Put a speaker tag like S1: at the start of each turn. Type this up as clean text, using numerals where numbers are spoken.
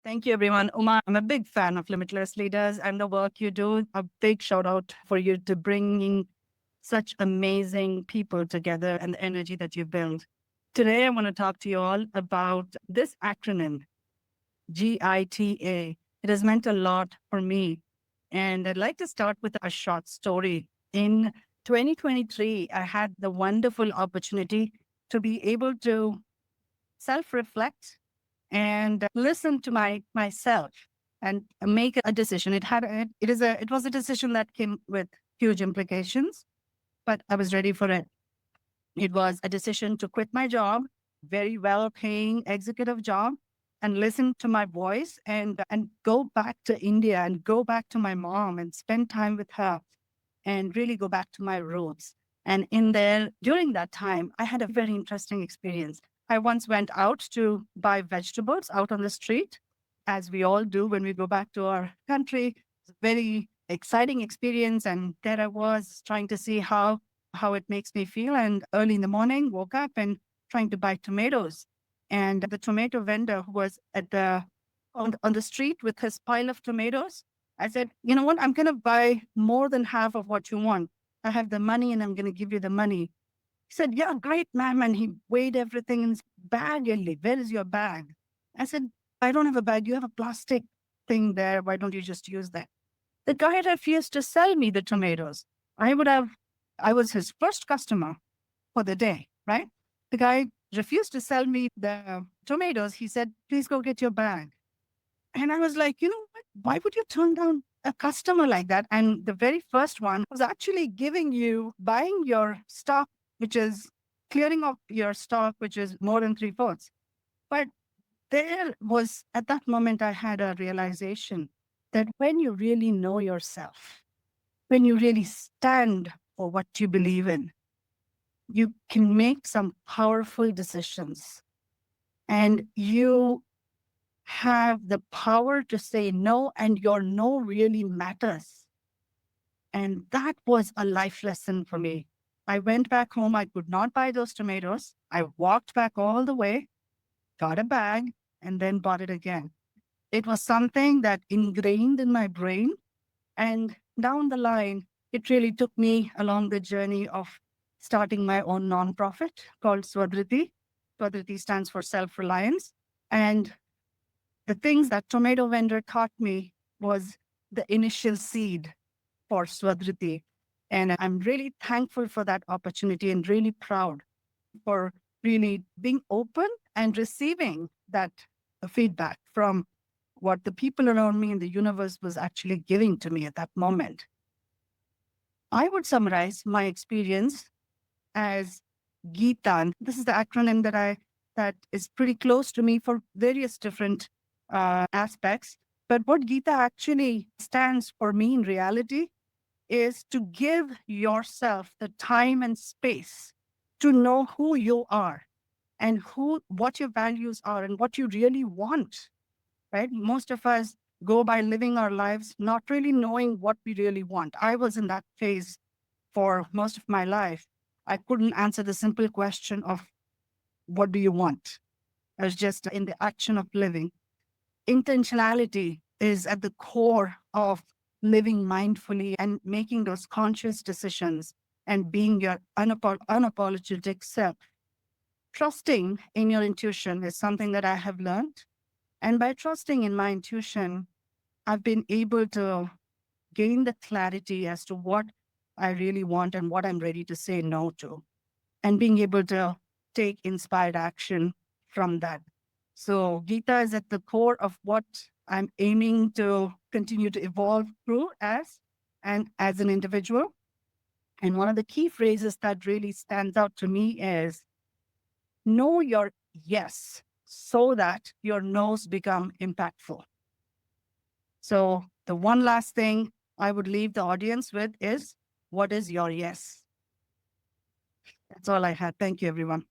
S1: Thank you, everyone. Uma, I'm a big fan of Limitless Leaders and the work you do. A big shout out for you to bringing such amazing people together and the energy that you build. Today, I want to talk to you all about this acronym, GITA. It has meant a lot for me. And I'd like to start with a short story. In 2023, I had the wonderful opportunity to be able to self reflect and listen to myself and make a decision. It was a decision that came with huge implications, but I was ready for it. It was a decision to quit my job, very well paying executive job, and listen to my voice and go back to India and go back to my mom and spend time with her and really go back to my roots. And in there, during that time, I had a very interesting experience. I once went out to buy vegetables out on the street, as we all do when we go back to our country. It's a very exciting experience. And there I was trying to see how it makes me feel. And early in the morning, woke up and trying to buy tomatoes. And the tomato vendor who was on the street with his pile of tomatoes, I said, you know what? I'm going to buy more than half of what you want. I have the money and I'm going to give you the money. He said, yeah, great, ma'am. And he weighed everything in his bag. Ellie, where is your bag? I said, I don't have a bag. You have a plastic thing there. Why don't you just use that? The guy refused to sell me the tomatoes. I was his first customer for the day, right? The guy refused to sell me the tomatoes. He said, please go get your bag. And I was like, you know what? Why would you turn down a customer like that? And the very first one was actually buying your stock, which is clearing off your stock, which is more than three-fourths. But at that moment, I had a realization that when you really know yourself, when you really stand for what you believe in, you can make some powerful decisions and you have the power to say no, and your no really matters. And that was a life lesson for me. I went back home. I could not buy those tomatoes. I walked back all the way, got a bag, and then bought it again. It was something that ingrained in my brain. And down the line, it really took me along the journey of starting my own nonprofit called Swadhriti. Swadhriti stands for self-reliance. And the things that tomato vendor taught me was the initial seed for Swadhriti. And I'm really thankful for that opportunity and really proud for really being open and receiving that feedback from what the people around me in the universe was actually giving to me at that moment. I would summarize my experience as Gita. And this is the acronym that is pretty close to me for various different aspects. But what Gita actually stands for me in reality is to give yourself the time and space to know who you are and what your values are and what you really want, right? Most of us go by living our lives not really knowing what we really want. I was in that phase for most of my life. I couldn't answer the simple question of what do you want? I was just in the action of living. Intentionality is at the core of living mindfully and making those conscious decisions and being your unapologetic self. Trusting in your intuition is something that I have learned. And by trusting in my intuition, I've been able to gain the clarity as to what I really want and what I'm ready to say no to, and being able to take inspired action from that. So Gita is at the core of what I'm aiming to continue to evolve through as an individual. And one of the key phrases that really stands out to me is know your yes so that your no's become impactful. So the one last thing I would leave the audience with is, what is your yes? That's all I had. Thank you, everyone.